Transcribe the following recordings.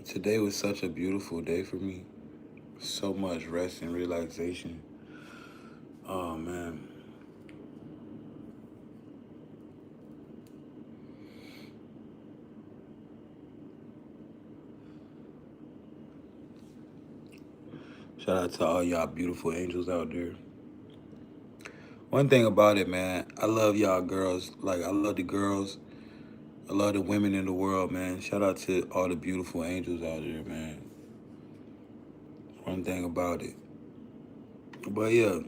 Today was such a beautiful day for me. So much rest and relaxation. Oh man. Shout out to all y'all beautiful angels out there. One thing about it, man, I love y'all girls. Like I love the girls. I love the women in the world, man. Shout out to all the beautiful angels out there, man. One thing about it. But yeah,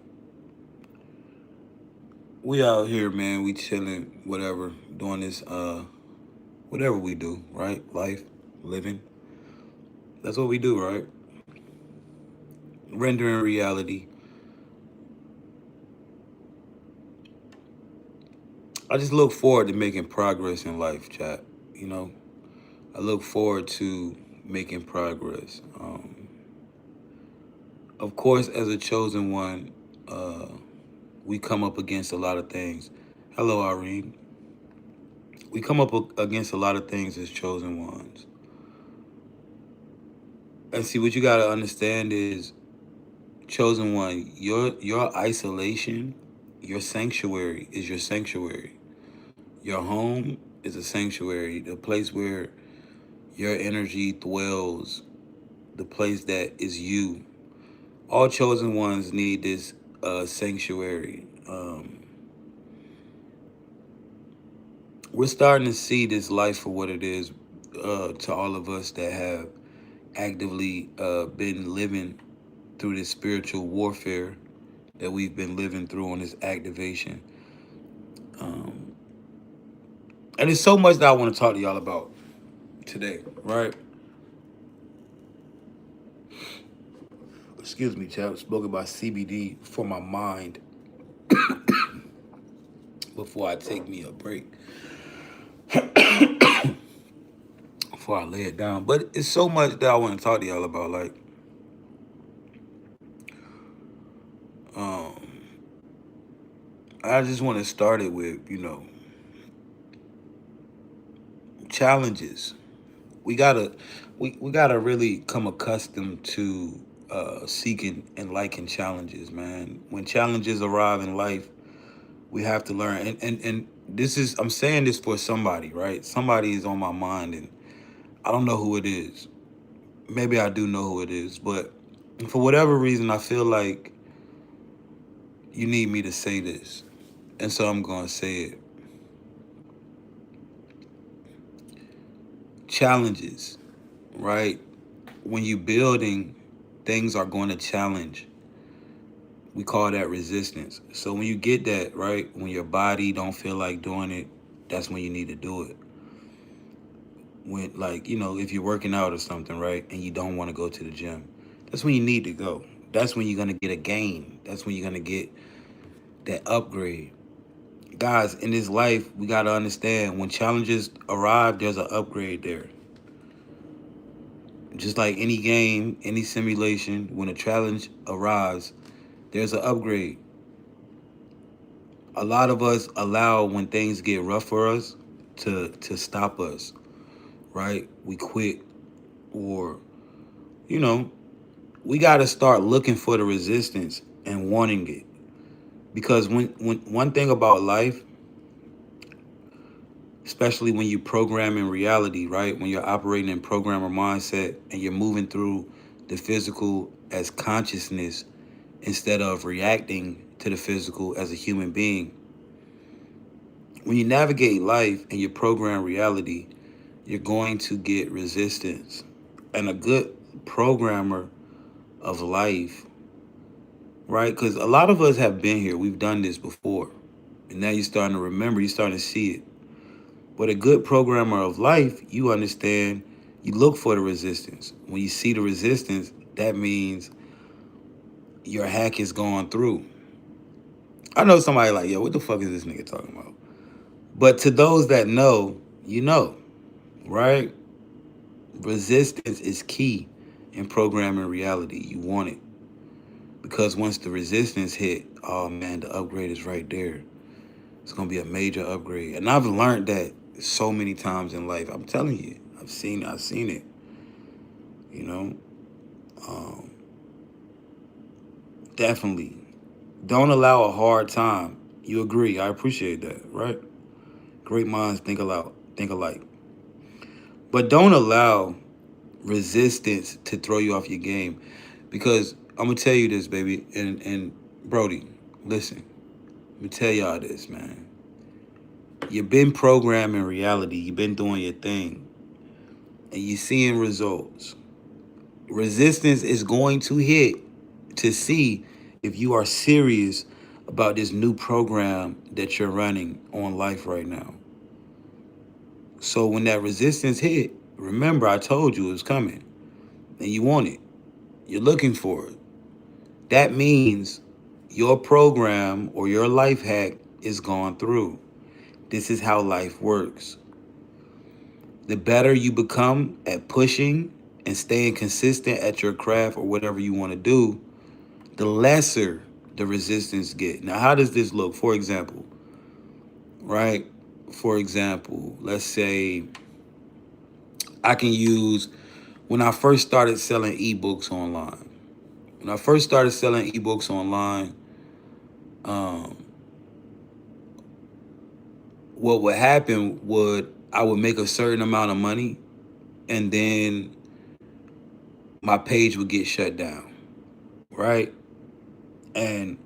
we out here, man. We chilling, whatever, doing this, whatever we do, right? Life, living. That's what we do, right? Rendering reality. I just look forward to making progress in life, chat. You know, I look forward to making progress. Of course, as a chosen one, uh, we come up against a lot of things. Hello, Irene. We come up against a lot of things as chosen ones. And see, what you got to understand is, chosen one, your isolation, your sanctuary is your sanctuary. Your home is a sanctuary, the place where your energy dwells, the place that is you. All chosen ones need this sanctuary. We're starting to see this life for what it is, to all of us that have actively been living through this spiritual warfare that we've been living through on this activation. Um, and there's so much that I want to talk to y'all about today, right? Excuse me, chap. Spoke about CBD for my mind before I take me a break, before I lay it down. But it's so much that I want to talk to y'all about. Like, um, I just want to start it with, challenges. We gotta, we gotta really come accustomed to seeking and liking challenges, man. When challenges arrive in life, we have to learn. And this is, I'm saying this for somebody, right? Somebody is on my mind, and I don't know who it is. Maybe I do know who it is, but for whatever reason, I feel like you need me to say this. And so I'm going to say it. Challenges, right? When you building, things are going to challenge. We call that resistance. So when you get that, right, when your body don't feel like doing it, that's when you need to do it. When, like, if you're working out or something, right, and you don't want to go to the gym, that's when you need to go. That's when you're going to get a gain. That's when you're going to get that upgrade. Guys, in this life, we got to understand when challenges arrive, there's an upgrade there. Just like any game, any simulation, when a challenge arrives, there's an upgrade. A lot of us allow when things get rough for us to stop us, right? We quit, or, you know, we got to start looking for the resistance and wanting it. Because when one thing about life, especially when you program in reality, right? When you're operating in programmer mindset and you're moving through the physical as consciousness instead of reacting to the physical as a human being. When you navigate life and you program reality, you're going to get resistance. And a good programmer of life, right? Because a lot of us have been here. We've done this before. And now you're starting to remember, you're starting to see it. But a good programmer of life, you understand, you look for the resistance. When you see the resistance, that means your hack is going through. I know somebody like, yo, what the fuck is this nigga talking about? But to those that know, you know, right? Resistance is key in programming reality. You want it. Because once the resistance hit, oh man, the upgrade is right there. It's gonna be a major upgrade. And I've learned that so many times in life. I'm telling you, I've seen it. You know, um, definitely. Don't allow a hard time. You agree? I appreciate that, right? Great minds think alike. But don't allow resistance to throw you off your game, because I'm gonna tell you this, baby, and Brody, listen. Let me tell y'all this, man. You've been programming reality. You've been doing your thing, and you're seeing results. Resistance is going to hit to see if you are serious about this new program that you're running on life right now. So when that resistance hit, remember I told you it was coming, and you want it. You're looking for it. That means your program or your life hack is gone through. This is how life works. The better you become at pushing and staying consistent at your craft or whatever you want to do, the lesser the resistance get. Now, how does this look? For example, right? For example, let's say I can use when I first started selling ebooks online. When I first started selling ebooks online, um, what would happen would I would make a certain amount of money, and then my page would get shut down, right? And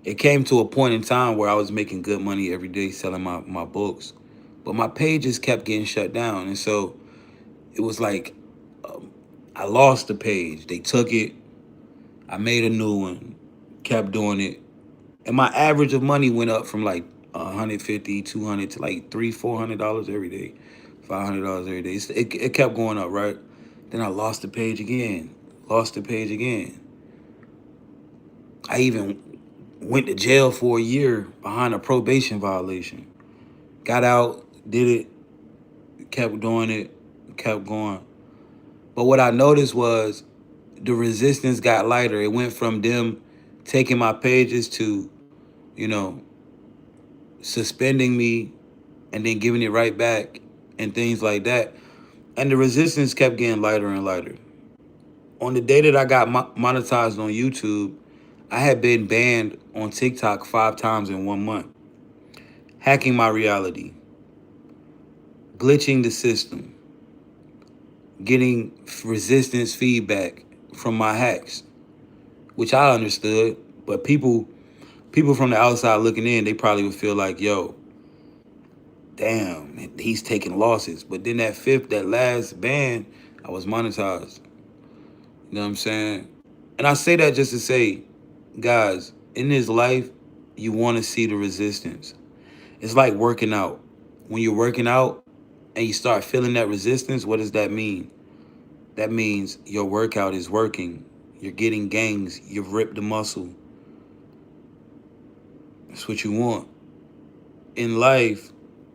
it came to a point in time where I was making good money every day selling my books, but my pages kept getting shut down. And so it was like um, I lost the page. They took it. I made a new one, kept doing it. And my average of money went up from like 150, 200 to like $300, $400 every day, $500 every day. It kept going up, right? Then I lost the page again, lost the page again. I even went to jail for a year behind a probation violation. Got out, did it, kept doing it, kept going. But what I noticed was the resistance got lighter. It went from them taking my pages to, you know, suspending me and then giving it right back and things like that. And the resistance kept getting lighter and lighter. On the day that I got monetized on YouTube, I had been banned on TikTok 5 times in 1 month, hacking my reality, glitching the system, getting resistance feedback from my hacks, which I understood. But people from the outside looking in, they probably would feel like, yo, damn, he's taking losses. But then that last ban, I was monetized. You know what I'm saying? And I say that just to say, guys, in this life, you want to see the resistance. It's like working out. When you're working out and you start feeling that resistance, what does that mean? That means your workout is working. You're getting gains. You've ripped the muscle. That's what you want. In life,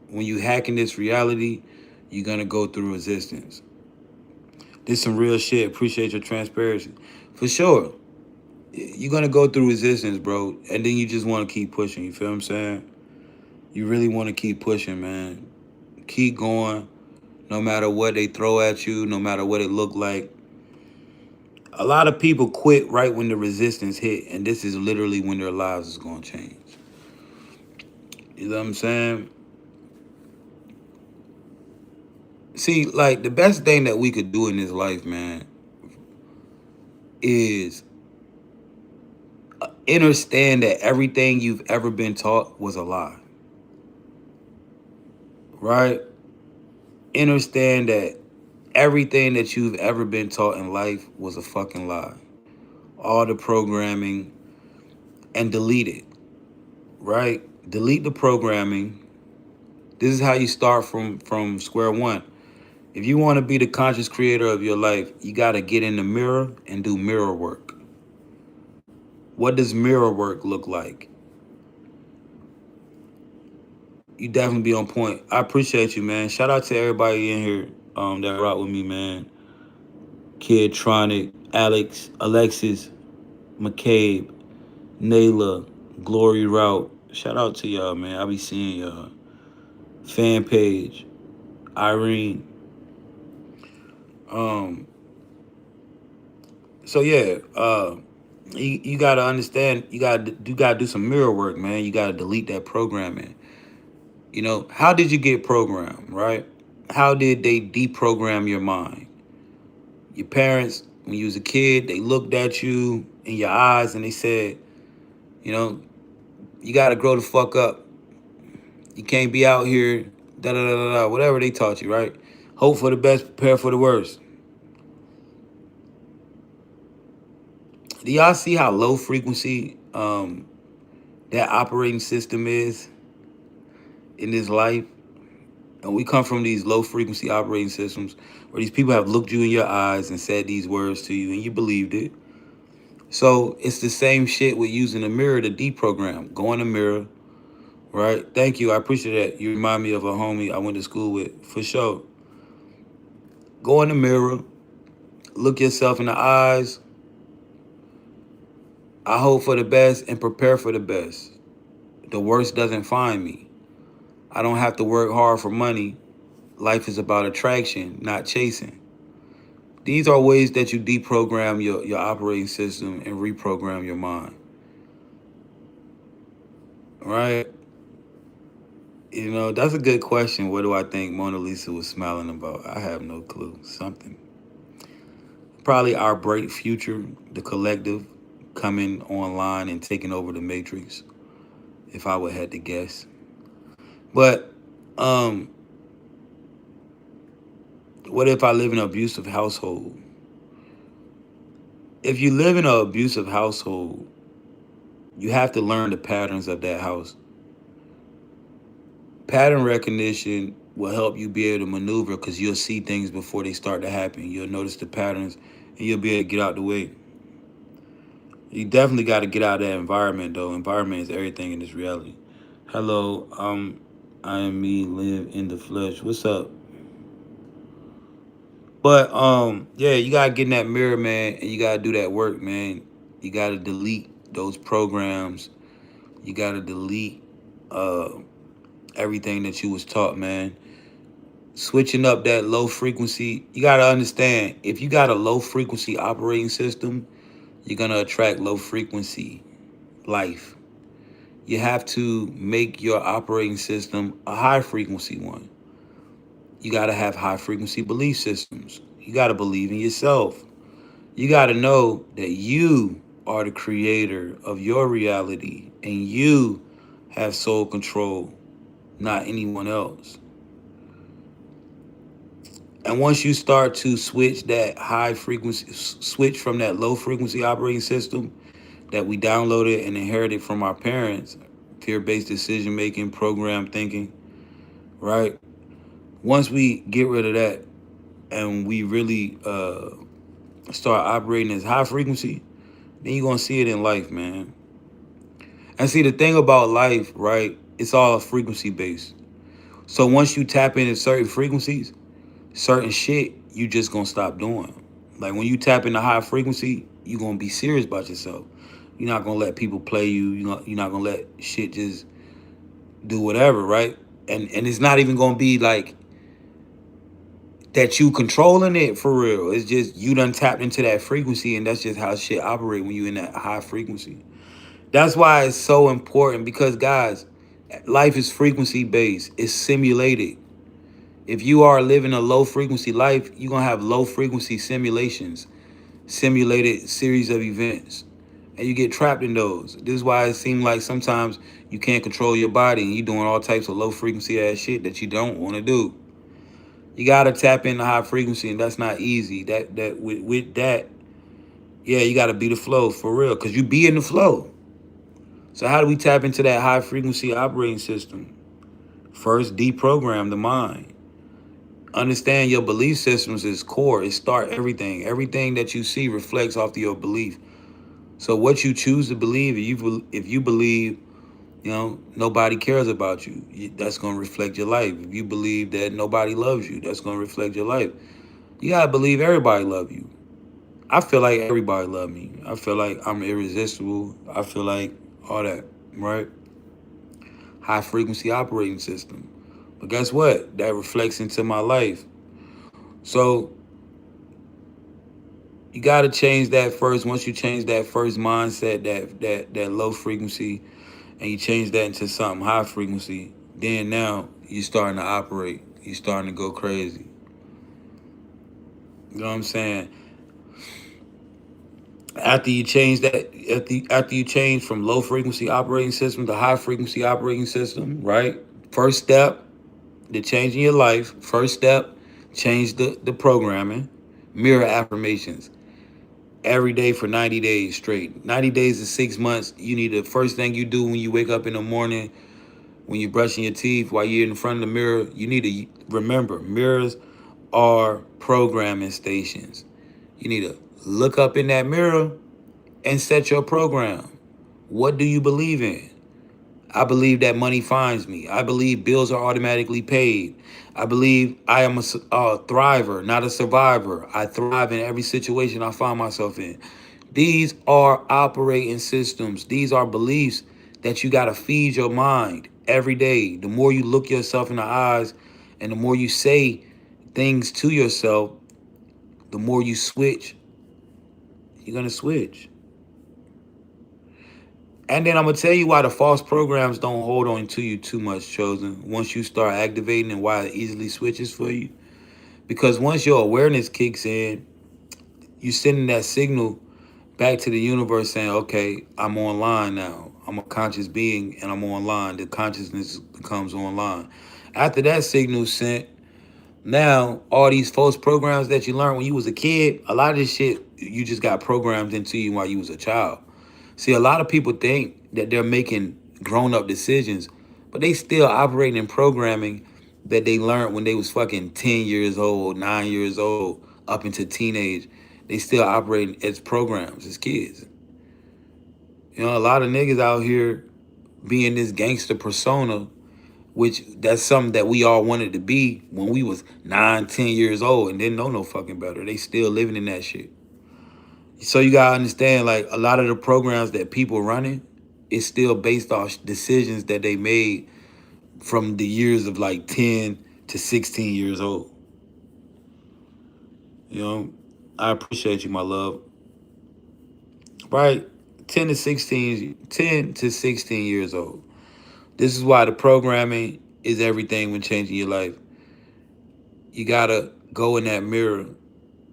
when you hack in this reality, you're going to go through resistance. This some real shit. Appreciate your transparency. For sure. You're going to go through resistance, bro. And then you just want to keep pushing. You feel what I'm saying? You really want to keep pushing, man. Keep going. No matter what they throw at you, no matter what it look like. A lot of people quit right when the resistance hit. And this is literally when their lives is going to change. You know what I'm saying? See, like, the best thing that we could do in this life, man, is understand that everything you've ever been taught was a lie. Right? Understand that everything that you've ever been taught in life was a fucking lie. All the programming, and delete it. Right? Delete the programming. This is how you start from square one. If you want to be the conscious creator of your life, you got to get in the mirror and do mirror work. What does mirror work look like? You definitely be on point. I appreciate you, man. Shout out to everybody in here that rock with me, man. Kid Tronic, Alexis, McCabe, Nayla, Glory Route. Shout out to y'all, man. I be seeing y'all. Fan page, Irene. Um, so yeah, you gotta understand. You gotta do some mirror work, man. You gotta delete that programming. How did you get programmed, right? How did they deprogram your mind? Your parents, when you was a kid, they looked at you in your eyes and they said, you know, you gotta grow the fuck up. You can't be out here, da da da da da, whatever they taught you, right? Hope for the best, prepare for the worst. Do y'all see how low frequency that operating system is in this life? And we come from these low frequency operating systems where these people have looked you in your eyes and said these words to you and you believed it. So it's the same shit with using a mirror to deprogram. Go in the mirror, right? Thank you. I appreciate that. You remind me of a homie I went to school with, for sure. Go in the mirror, look yourself in the eyes. I hope for the best and prepare for the best. The worst doesn't find me. I don't have to work hard for money. Life is about attraction, not chasing. These are ways that you deprogram your operating system and reprogram your mind. Right? That's a good question. What do I think Mona Lisa was smiling about? I have no clue. Something. Probably our bright future, the collective coming online and taking over the matrix, if I would have to guess. But um, what if I live in an abusive household? If you live in an abusive household, you have to learn the patterns of that house. Pattern recognition will help you be able to maneuver because you'll see things before they start to happen. You'll notice the patterns and you'll be able to get out the way. You definitely got to get out of that environment, though. Environment is everything in this reality. Hello, I am me, live in the flesh. What's up? But yeah, you gotta get in that mirror, man, and you gotta do that work, man. You gotta delete those programs. You gotta delete uh everything that you was taught, man. Switching up that low frequency. You gotta understand, if you got a low frequency operating system, you're gonna attract low frequency life. You have to make your operating system a high frequency one. You got to have high frequency belief systems. You got to believe in yourself. You got to know that you are the creator of your reality and you have soul control, not anyone else. And once you start to switch that high frequency, switch from that low frequency operating system that we downloaded and inherited from our parents, fear-based decision making, program thinking, right? Once we get rid of that and we really start operating as high frequency, then you're going to see it in life, man. And see, the thing about life, right, it's all frequency based. So once you tap into certain frequencies, certain shit, you just going to stop doing. Like when you tap into high frequency, you're going to be serious about yourself. You're not going to let people play you. You're not going to let shit just do whatever, right? And it's not even going to be like that you controlling it for real. It's just you done tapped into that frequency, and that's just how shit operate when you in that high frequency. That's why it's so important because, guys, life is frequency based. It's simulated. If you are living a low frequency life, you're going to have low frequency simulations, simulated series of events, and you get trapped in those. This is why it seems like sometimes you can't control your body and you're doing all types of low frequency ass shit that you don't want to do. You gotta tap into high frequency, and that's not easy. That with that, yeah, you gotta be the flow for real, cause you be in the flow. So how do we tap into that high frequency operating system? First, deprogram the mind. Understand your belief systems is core. It start everything. Everything that you see reflects off of your belief. So what you choose to believe, if you believe, nobody cares about you, that's gonna reflect your life. If you believe that nobody loves you, that's gonna reflect your life. You gotta believe everybody love you. I feel like everybody love me. I feel like I'm irresistible. I feel like all that, right? High frequency operating system. But guess what? That reflects into my life. So you got to change that first. Once you change that first mindset, that low frequency, and you change that into something high frequency, then now you starting to operate. You starting to go crazy. You know what I'm saying? After you change that, after you change from low frequency operating system to high frequency operating system, right? First step, the change in your life. First step, change the programming. Mirror affirmations every day for 90 days straight. 90 days to 6 months. You need the first thing you do when you wake up in the morning, when you're brushing your teeth, while you're in front of the mirror, you need to remember mirrors are programming stations. You need to look up in that mirror and set your program. What do you believe in? I believe that money finds me. I believe bills are automatically paid. I believe I am a thriver, not a survivor. I thrive in every situation I find myself in. These are operating systems. These are beliefs that you got to feed your mind every day. The more you look yourself in the eyes and the more you say things to yourself, the more you switch. You're going to switch. And then I'm going to tell you why the false programs don't hold on to you too much, Chosen. Once you start activating, and why it easily switches for you. Because once your awareness kicks in, you're sending that signal back to the universe saying, okay, I'm online now. I'm a conscious being and I'm online. The consciousness becomes online. After that signal sent, now all these false programs that you learned when you was a kid, a lot of this shit you just got programmed into you while you was a child. See, a lot of people think that they're making grown-up decisions, but they still operating in programming that they learned when they was fucking 10 years old, 9 years old, up into teenage. They still operating as programs, as kids. You know, a lot of niggas out here being this gangster persona, which that's something that we all wanted to be when we was 9, 10 years old and didn't know no fucking better. They still living in that shit. So you gotta understand, like, a lot of the programs that people running is still based off decisions that they made from the years of like 10 to 16 years old. You know, I appreciate you, my love. Right? 10 to 16 years old. This is why the programming is everything when changing your life. You gotta go in that mirror.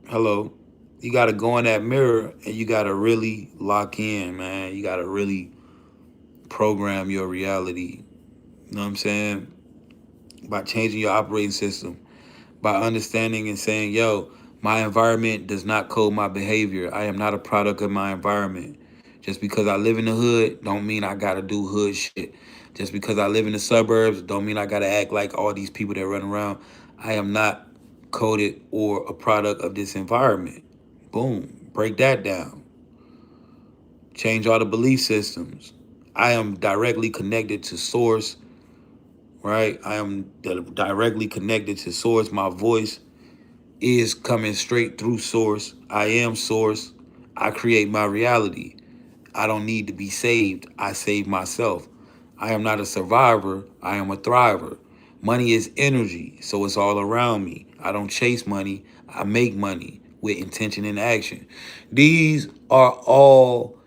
Hello. You gotta go in that mirror and you gotta really lock in, man. You gotta really program your reality. You know what I'm saying? By changing your operating system, by understanding and saying, yo, my environment does not code my behavior. I am not a product of my environment. Just because I live in the hood don't mean I gotta do hood shit. Just because I live in the suburbs don't mean I gotta act like all these people that run around. I am not coded or a product of this environment. Boom. Break that down. Change all the belief systems. I am directly connected to source, right? I am directly connected to source. My voice is coming straight through source. I am source. I create my reality. I don't need to be saved. I save myself. I am not a survivor. I am a thriver. Money is energy, so it's all around me. I don't chase money. I make money with intention and action. These are all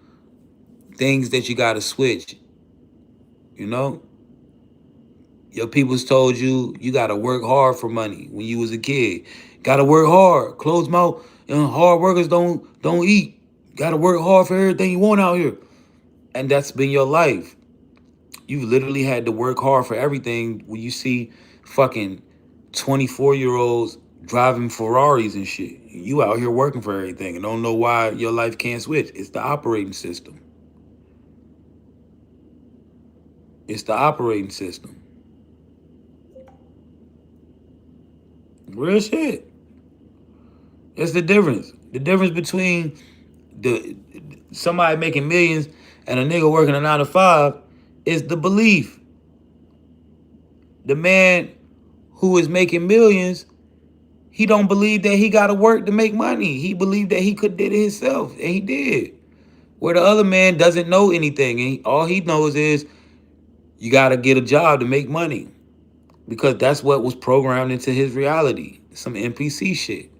things that you got to switch. You know, your people's told you you got to work hard for money when you was a kid. Got to work hard. Closed mouth. Hard workers don't eat. Got to work hard for everything you want out here. And that's been your life. You've literally had to work hard for everything when you see fucking 24-year-olds driving Ferraris and shit. You out here working for everything and don't know why your life can't switch. It's the operating system. It's the operating system. Real shit. That's the difference. The difference between somebody making millions and a nigga working a 9 to 5 is the belief. The man who is making millions, He don't believe that he got to work to make money. He believed that he could did it himself, and he did. Where the other man doesn't know anything, and all he knows is you got to get a job to make money because that's what was programmed into his reality. Some NPC shit.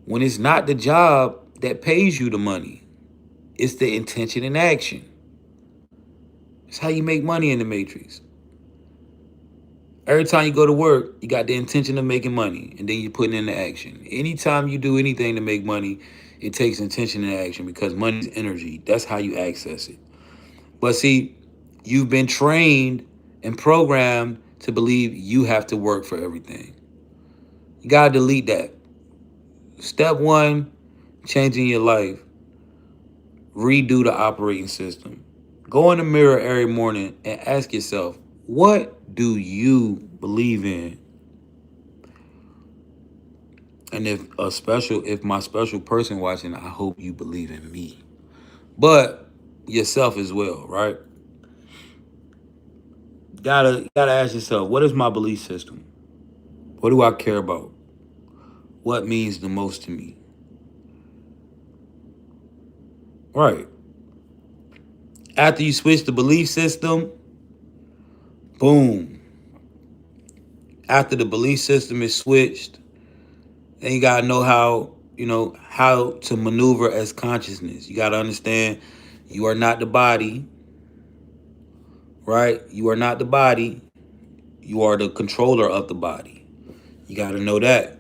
When it's not the job that pays you the money, it's the intention and action. It's how you make money in the Matrix. Every time you go to work, you got the intention of making money, and then you put it into action. Anytime you do anything to make money, it takes intention and action because money's energy. That's how you access it. But see, you've been trained and programmed to believe you have to work for everything. You gotta delete that. Step one, changing your life. Redo the operating system. Go in the mirror every morning and ask yourself, what do you believe in? And if my special person watching, I hope you believe in me. But yourself as well, right? Gotta ask yourself, what is my belief system? What do I care about? What means the most to me? Right. After you switch the belief system, boom. After the belief system is switched, then you gotta know how to maneuver as consciousness. You gotta understand you are not the body, right? You are not the body. You are the controller of the body. You gotta know that,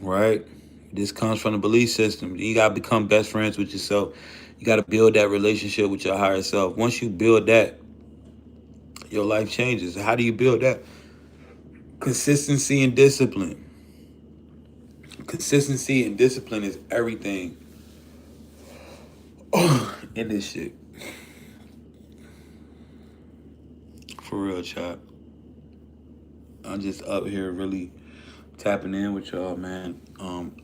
right? This comes from the belief system. You gotta become best friends with yourself. You gotta build that relationship with your higher self. Once you build that, your life changes. How do you build that? Consistency and discipline. Consistency and discipline is everything in this shit. For real, chat. I'm just up here really tapping in with y'all, man.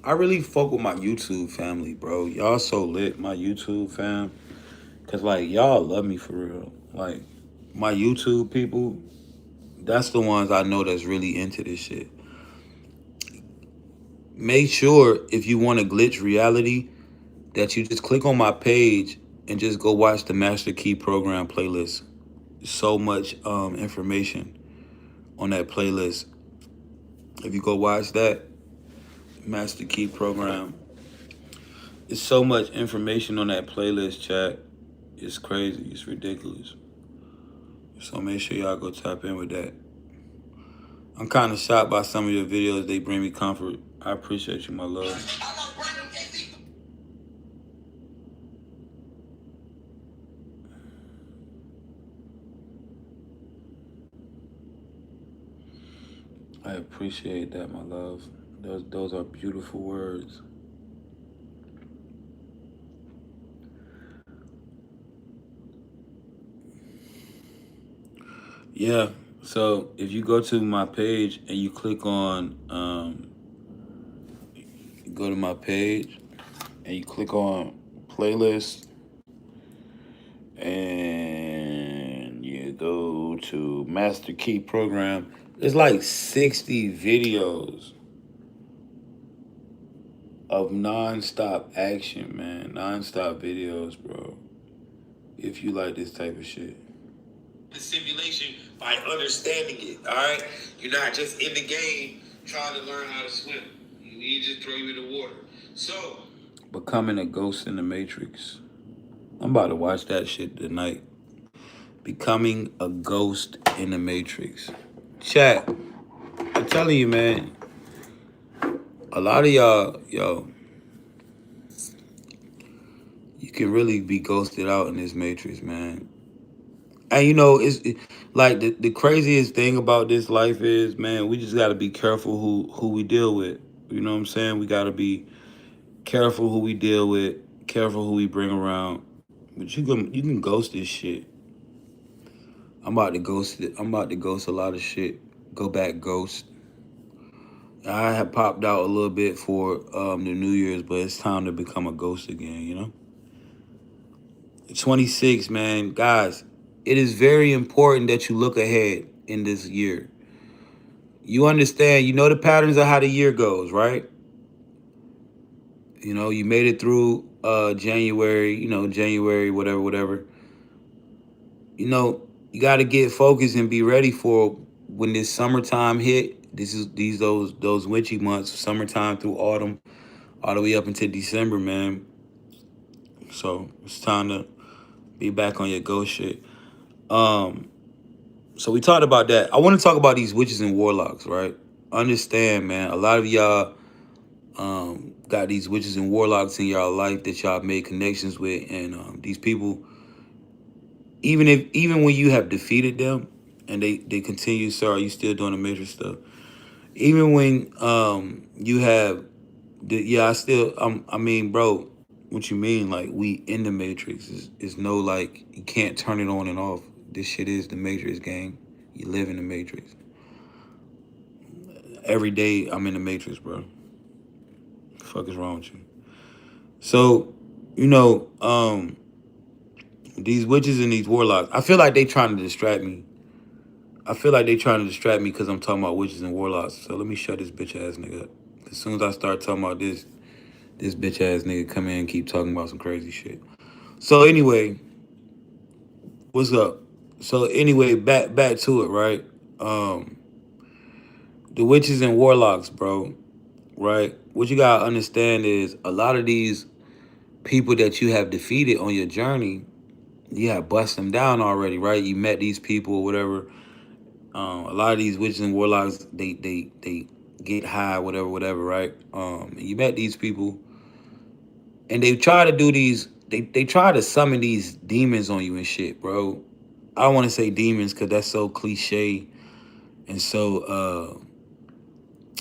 I really fuck with my YouTube family, bro. Y'all so lit, my YouTube fam. Cause like y'all love me for real. Like my YouTube people, that's the ones I know that's really into this shit. Make sure if you want to glitch reality that you just click on my page and just go watch the Master Key Program playlist. So much information on that playlist. If you go watch that Master Key Program, it's so much information on that playlist, chat. It's crazy. It's ridiculous. So make sure y'all go tap in with that. I'm kind of shocked by some of your videos. They bring me comfort. I appreciate you, my love. I appreciate that, my love. Those are beautiful words. Yeah. So if you go to my page and you click on, go to my page and you click on playlist and you go to Master Key Program, there's like 60 videos of non-stop action, man. Non-stop videos, bro. If you like this type of shit. The simulation by understanding it, all right? You're not just in the game trying to learn how to swim. You just throw you in the water. So, becoming a ghost in the Matrix. I'm about to watch that shit tonight. Becoming a ghost in the Matrix. Chat, I'm telling you, man, a lot of y'all, you can really be ghosted out in this Matrix, man. And like the craziest thing about this life is, man, we just gotta be careful who we deal with. You know what I'm saying? We gotta be careful who we deal with, careful who we bring around. But you can ghost this shit. I'm about to ghost it. I'm about to ghost a lot of shit. Go back ghost. I have popped out a little bit for the New Year's, but it's time to become a ghost again, 26, man. Guys, it is very important that you look ahead in this year. You understand, you know the patterns of how the year goes, right? You know, you made it through January, January, whatever, whatever. You know, you got to get focused and be ready for when this summertime hit. This is those witchy months, summertime through autumn, all the way up into December, man. So it's time to be back on your go shit. Um, so we talked about that. I want to talk about these witches and warlocks, right? Understand, man. A lot of y'all got these witches and warlocks in y'all life that y'all made connections with, and these people, even when you have defeated them, and they continue. Sorry, you still doing the major stuff. Even when you have, yeah, I still, I mean, bro, what you mean? Like we in the matrix is no like you can't turn it on and off. This shit is the matrix game. You live in the matrix. Every day I'm in the matrix, bro. The fuck is wrong with you? So, you know, these witches and these warlocks, I feel like they trying to distract me. I feel like they trying to distract me because I'm talking about witches and warlocks. So let me shut this bitch ass nigga up. As soon as I start talking about this bitch ass nigga come in and keep talking about some crazy shit. So anyway, what's up? So anyway, back to it, right? Um, the witches and warlocks, bro, right? What you gotta understand is a lot of these people that you have defeated on your journey, you have bust them down already, right? You met these people or whatever. A lot of these witches and warlocks, they get high, whatever, whatever, right? You met these people, and they try to do these. They try to summon these demons on you and shit, bro. I don't want to say demons because that's so cliche and so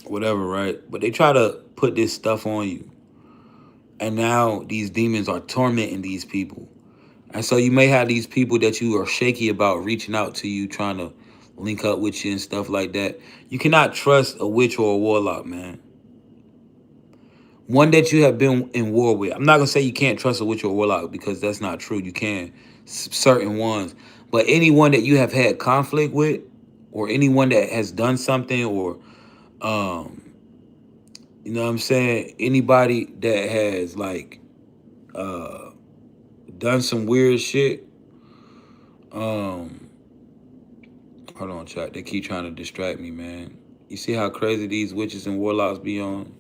whatever, right? But they try to put this stuff on you, and now these demons are tormenting these people. And so you may have these people that you are shaky about reaching out to you, trying to link up with you and stuff like that. You cannot trust a witch or a warlock, man. One that you have been in war with. I'm not gonna say you can't trust a witch or a warlock because that's not true. You can, certain ones, but anyone that you have had conflict with, or anyone that has done something, or um, you know what I'm saying, anybody that has like uh done some weird shit. Um, Hold on, chat. They keep trying to distract me, man. You see how crazy these witches and warlocks be on?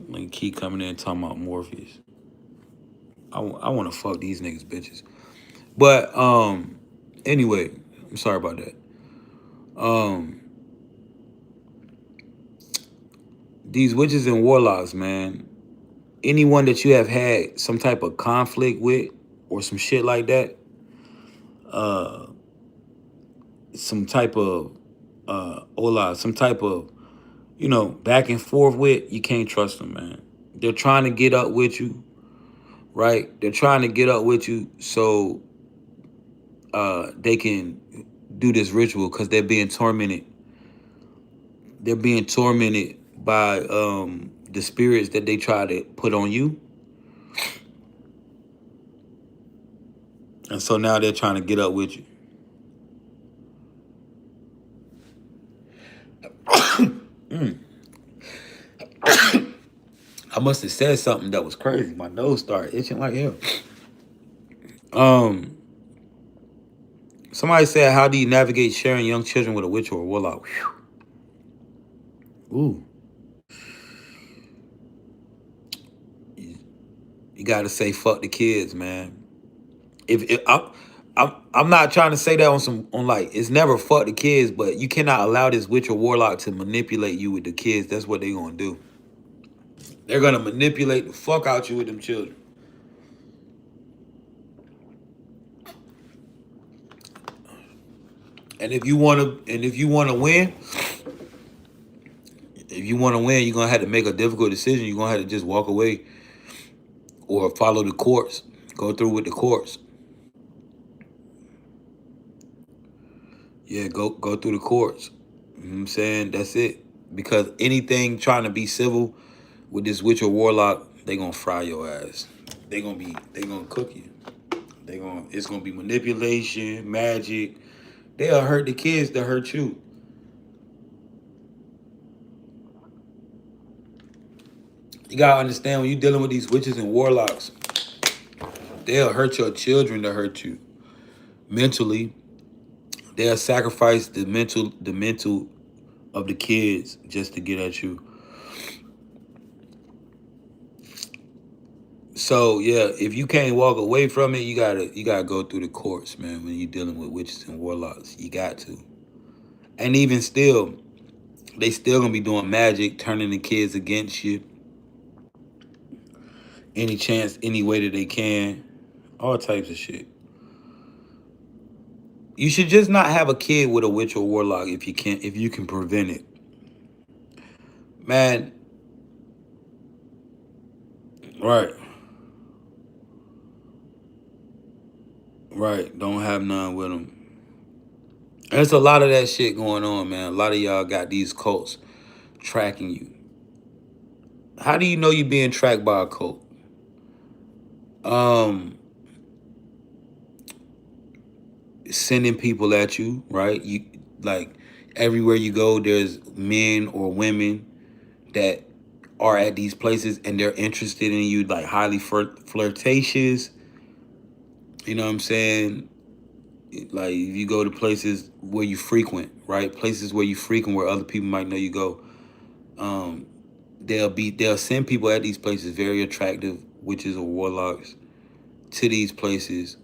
They keep coming in and talking about Morpheus. I want to fuck these niggas, bitches. But anyway, I'm sorry about that. Um, these witches and warlocks, man. Anyone that you have had some type of conflict with, or some shit like that, uh, some type of hola, some type of back and forth with, you can't trust them, man. They're trying to get up with you, right? They're trying to get up with you so they can do this ritual because they're being tormented. They're being tormented by the spirits that they try to put on you. And so now they're trying to get up with you. Mm. I must have said something that was crazy. My nose started itching like hell. Um, Somebody said, "How do you navigate sharing young children with a witch or a warlock?" Whew. Ooh, you got to say fuck the kids, man. If I'm not trying to say that on like it's never fuck the kids, but you cannot allow this witch or warlock to manipulate you with the kids. That's what they're gonna do. They're gonna manipulate the fuck out you with them children. And if you wanna win, you're gonna have to make a difficult decision. You're gonna have to just walk away or follow the courts. Go through with the courts. Yeah, go through the courts. You know what I'm saying? That's it. Because anything trying to be civil with this witch or warlock, they gonna fry your ass. They gonna cook you. It's gonna be manipulation, magic. They'll hurt the kids that hurt you. You gotta understand when you're dealing with these witches and warlocks, they'll hurt your children to hurt you mentally. They'll sacrifice the mental of the kids just to get at you. So yeah, if you can't walk away from it, you gotta go through the courts, man. When you're dealing with witches and warlocks, you got to. And even still, they still gonna be doing magic, turning the kids against you, any chance, any way that they can, all types of shit. You should just not have a kid with a witch or warlock if you can prevent it, man. Right, right. Don't have none with them. There's a lot of that shit going on, man. A lot of y'all got these cults tracking you. How do you know you're being tracked by a cult? Um, Sending people at you, right? You like everywhere you go, there's men or women that are at these places and they're interested in you, like highly flirtatious. You know what I'm saying? Like if you go to places where you frequent, right? Places where you frequent where other people might know you go. Um, they'll send people at these places very attractive witches or warlocks to these places,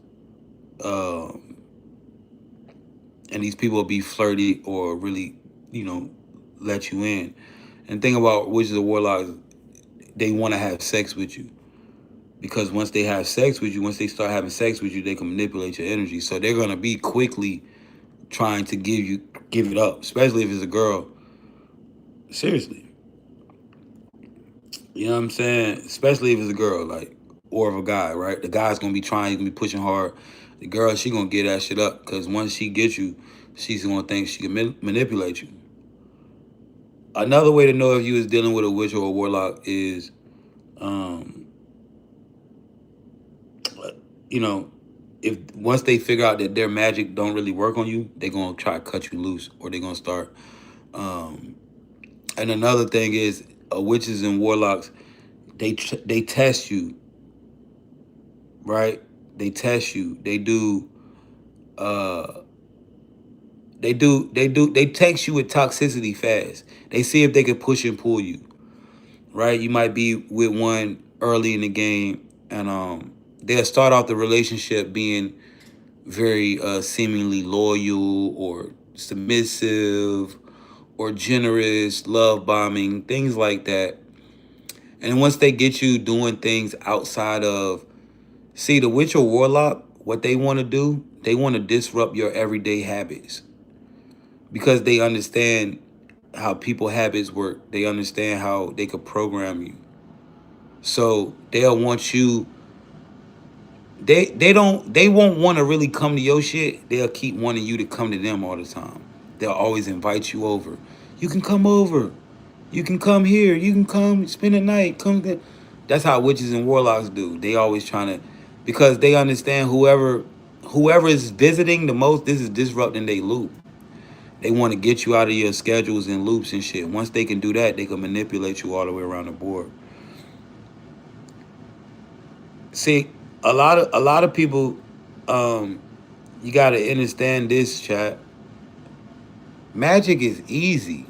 um, and these people will be flirty or really, you know, let you in. And the thing about witches or warlocks, they want to have sex with you because once they have sex with you, once they start having sex with you, they can manipulate your energy. So they're gonna be quickly trying to give it up, especially if it's a girl. Seriously, you know what I'm saying? Especially if it's a girl, like, or if a guy, right? The guy's gonna be trying, he's gonna be pushing hard. The girl, she gonna get that shit up because once she gets you, she's gonna think she can manipulate you. Another way to know if you was dealing with a witch or a warlock is, um, you know, if once they figure out that their magic don't really work on you, they gonna try to cut you loose, or they gonna start. Um, and another thing is, witches and warlocks, they test you, right? They test you. Uh, they text you with toxicity fast. They see if they can push and pull you, right? You might be with one early in the game, and they'll start off the relationship being very seemingly loyal or submissive or generous, love bombing, things like that. And once they get you doing things outside of, see, the witch or warlock, what they want to do, they want to disrupt your everyday habits because they understand how people habits work. They understand how they could program you. So they'll want you. They won't want to really come to your shit. They'll keep wanting you to come to them all the time. They'll always invite you over. You can come over. You can come here. You can come spend the night. That's how witches and warlocks do. They always trying to, because they understand whoever is visiting the most, this is disrupting their loop. They want to get you out of your schedules and loops and shit. Once they can do that, they can manipulate you all the way around the board. See, a lot of people, um, you gotta understand this, chat. Magic is easy.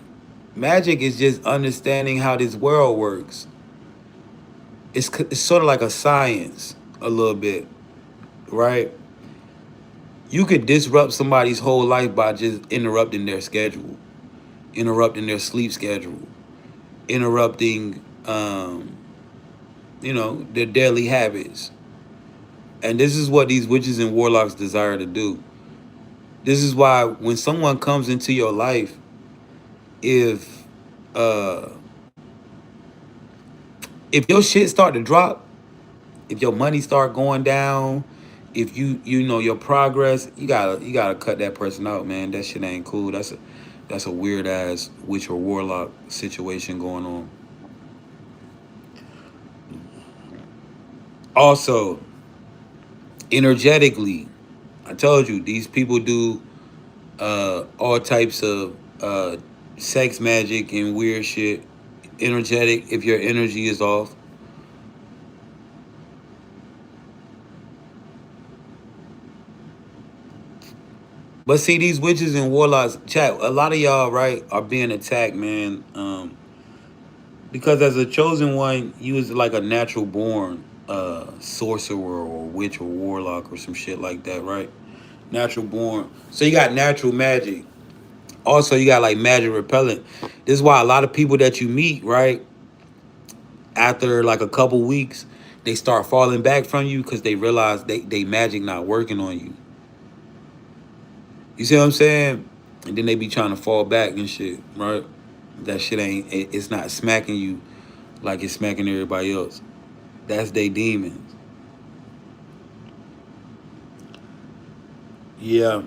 Magic is just understanding how this world works. It's sort of like a science, a little bit, right? You could disrupt somebody's whole life by just interrupting their schedule, interrupting their sleep schedule, interrupting, their daily habits. And this is what these witches and warlocks desire to do. This is why when someone comes into your life, if uh if your shit start to drop, if your money start going down, if you know your progress, you gotta cut that person out, man. That shit ain't cool. That's a weird ass witch or warlock situation going on. Also, energetically, I told you these people do all types of sex magic and weird shit. energetic if your energy is off. But see, these witches and warlocks, chat. A lot of y'all, right, are being attacked, man. Because as a chosen one, you is like a natural born sorcerer or witch or warlock or some shit like that, right? Natural born. So you got natural magic. Also, you got like magic repellent. This is why a lot of people that you meet, right, after like a couple weeks, they start falling back from you because they realize they magic not working on you. You see what I'm saying? And then they be trying to fall back and shit, right? That shit ain't. It's not smacking you like it's smacking everybody else. That's they demons. Yeah,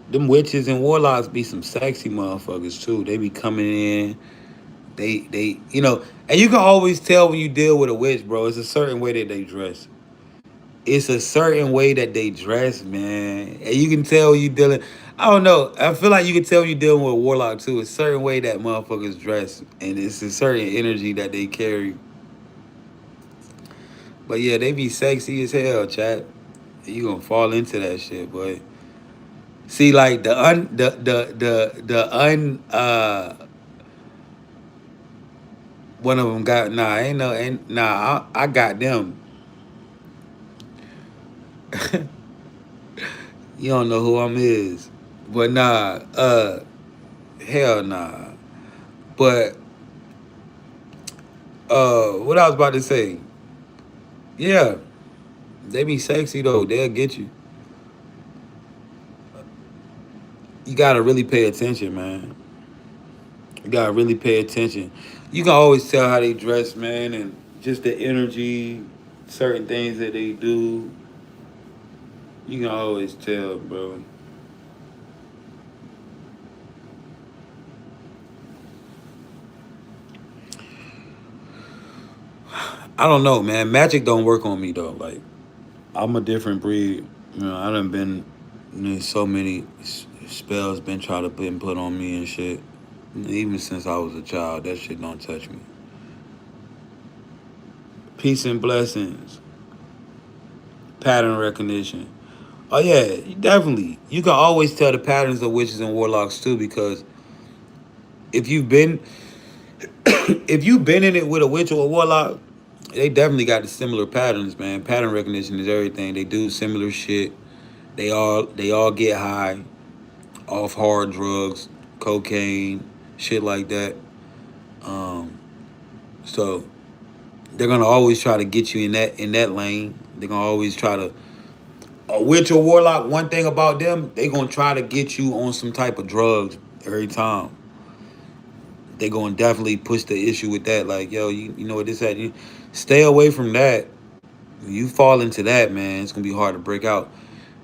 them witches and warlocks be some sexy motherfuckers too. They be coming in. And you can always tell when you deal with a witch, bro. It's a certain way that they dress. It's a certain way that they dress, man. And you can tell you dealing. I don't know. I feel like you can tell you dealing with a warlock too. It's a certain way that motherfuckers dress, and it's a certain energy that they carry. But yeah, they be sexy as hell, chat. You gonna fall into that shit, boy. See, like the un one of them got ain't nah. I got them. You don't know who I'm is, but nah. Hell nah. But what I was about to say, yeah, they be sexy though. They'll get you. You gotta really pay attention, man. You gotta really pay attention. You can always tell how they dress, man, and just the energy, certain things that they do. You can always tell, bro. I don't know, man. Magic don't work on me though. Like I'm a different breed. I done been so many spells been trying to been put on me and shit. Even since I was a child, that shit don't touch me. Peace and blessings, pattern recognition. Oh yeah, definitely. You can always tell the patterns of witches and warlocks too, because if you've been if you've been in it with a witch or a warlock, they definitely got the similar patterns, man. Pattern recognition is everything. They do similar shit. They all get high off hard drugs, cocaine, shit like that. Um, so they're gonna always try to get you in that lane. They're gonna always try to a witch or warlock. One thing about them, they gonna try to get you on some type of drugs every time. They gonna definitely push the issue with that. Like, yo, you know what this at? You stay away from that. You fall into that, man. It's gonna be hard to break out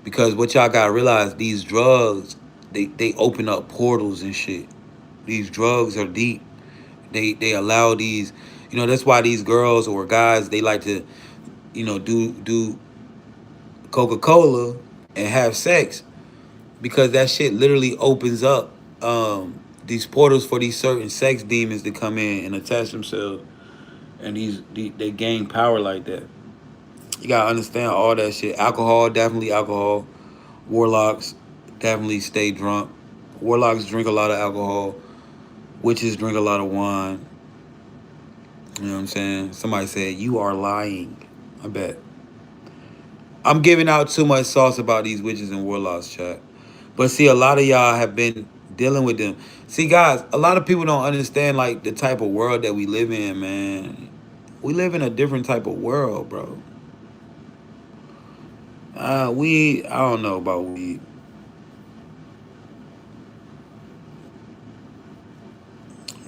because what y'all gotta realize, these drugs, they open up portals and shit. These drugs are deep. They allow these, that's why these girls or guys, they like to, do Coca-Cola and have sex, because that shit literally opens up these portals for these certain sex demons to come in and attach themselves, and they gain power like that. You gotta understand all that shit. Alcohol, definitely alcohol. Warlocks definitely stay drunk. Warlocks drink a lot of alcohol. Witches drink a lot of wine. You know what I'm saying? Somebody said, you are lying. I bet. I'm giving out too much sauce about these witches and warlocks, chat. But see, a lot of y'all have been dealing with them. See, guys, a lot of people don't understand like the type of world that we live in, man. We live in a different type of world, bro. I don't know about weed.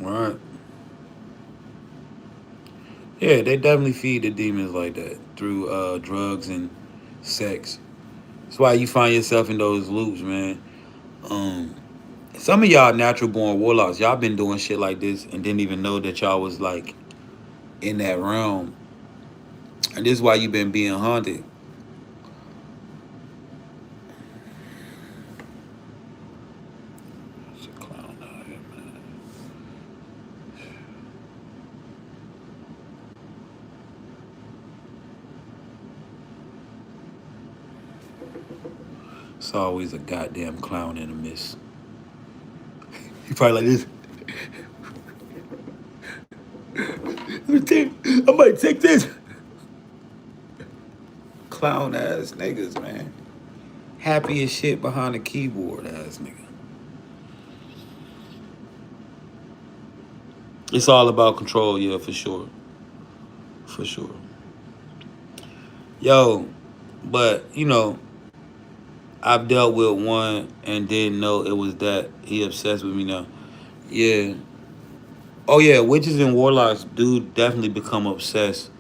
All right. Yeah, they definitely feed the demons like that through drugs and sex. That's why you find yourself in those loops, man. Um, some of y'all natural born warlocks, y'all been doing shit like this and didn't even know that y'all was like in that realm. And this is why you been being haunted. It's a clown eye. It's always a goddamn clown in a miss. You probably like this. I might take this. Clown ass niggas, man. Happy as shit behind the keyboard ass nigga. It's all about control, yeah, for sure. For sure. Yo, but I've dealt with one and didn't know it was that. He obsessed with me now. Yeah. Oh yeah, witches and warlocks do definitely become obsessed.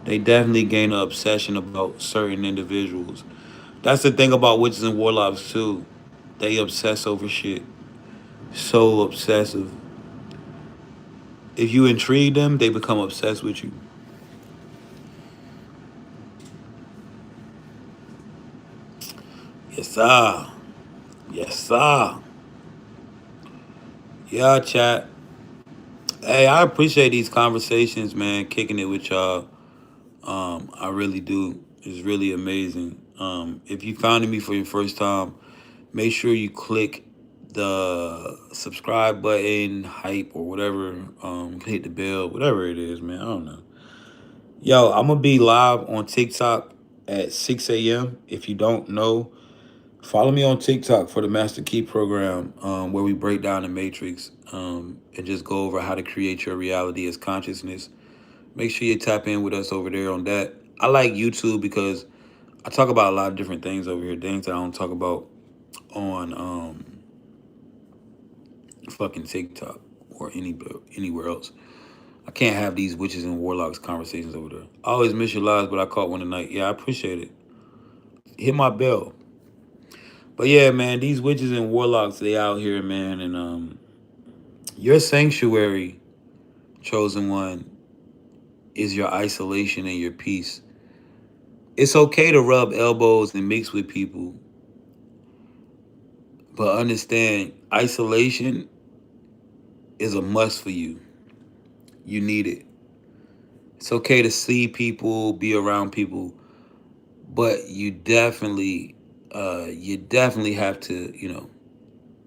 They definitely gain an obsession about certain individuals. That's the thing about witches and warlocks too. They obsess over shit. So obsessive. If you intrigue them, they become obsessed with you. Yes, sir. Yes, sir. Yeah, chat. Hey, I appreciate these conversations, man. Kicking it with y'all. I really do. It's really amazing. If you found me for your first time, make sure you click the subscribe button, hype, or whatever. Hit the bell, whatever it is, man. I don't know. Yo, I'm gonna be live on TikTok at 6 a.m. If you don't know, follow me on TikTok for the Master Key program, where we break down the matrix and just go over how to create your reality as consciousness. Make sure you tap in with us over there on that. I like YouTube because I talk about a lot of different things over here, things that I don't talk about on fucking TikTok or anywhere else. I can't have these witches and warlocks conversations over there. I always miss your lives, but I caught one tonight. Yeah, I appreciate it. Hit my bell. But yeah, man, these witches and warlocks, they out here, man, and your sanctuary, chosen one, is your isolation and your peace. It's okay to rub elbows and mix with people, but understand isolation is a must for you. You need it. It's okay to see people, be around people, but you definitely have to,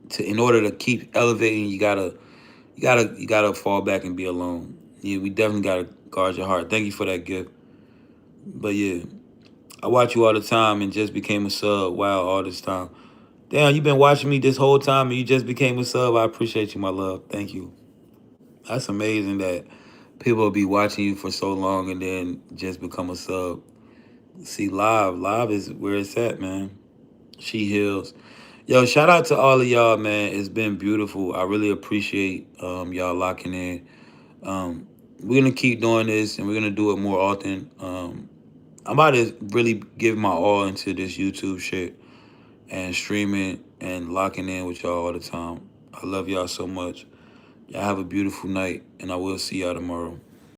to in order to keep elevating, you gotta fall back and be alone. Yeah, we definitely gotta guard your heart. Thank you for that gift. But yeah, I watch you all the time and just became a sub. Wow, all this time. Damn, you've been watching me this whole time and you just became a sub. I appreciate you, my love. Thank you. That's amazing that people will be watching you for so long and then just become a sub. See, live is where it's at, man. She heals. Yo, shout out to all of y'all, man. It's been beautiful. I really appreciate y'all locking in. We're gonna keep doing this and we're gonna do it more often. I'm about to really give my all into this YouTube shit and streaming and locking in with y'all all the time. I love y'all so much. Y'all have a beautiful night, and I will see y'all tomorrow.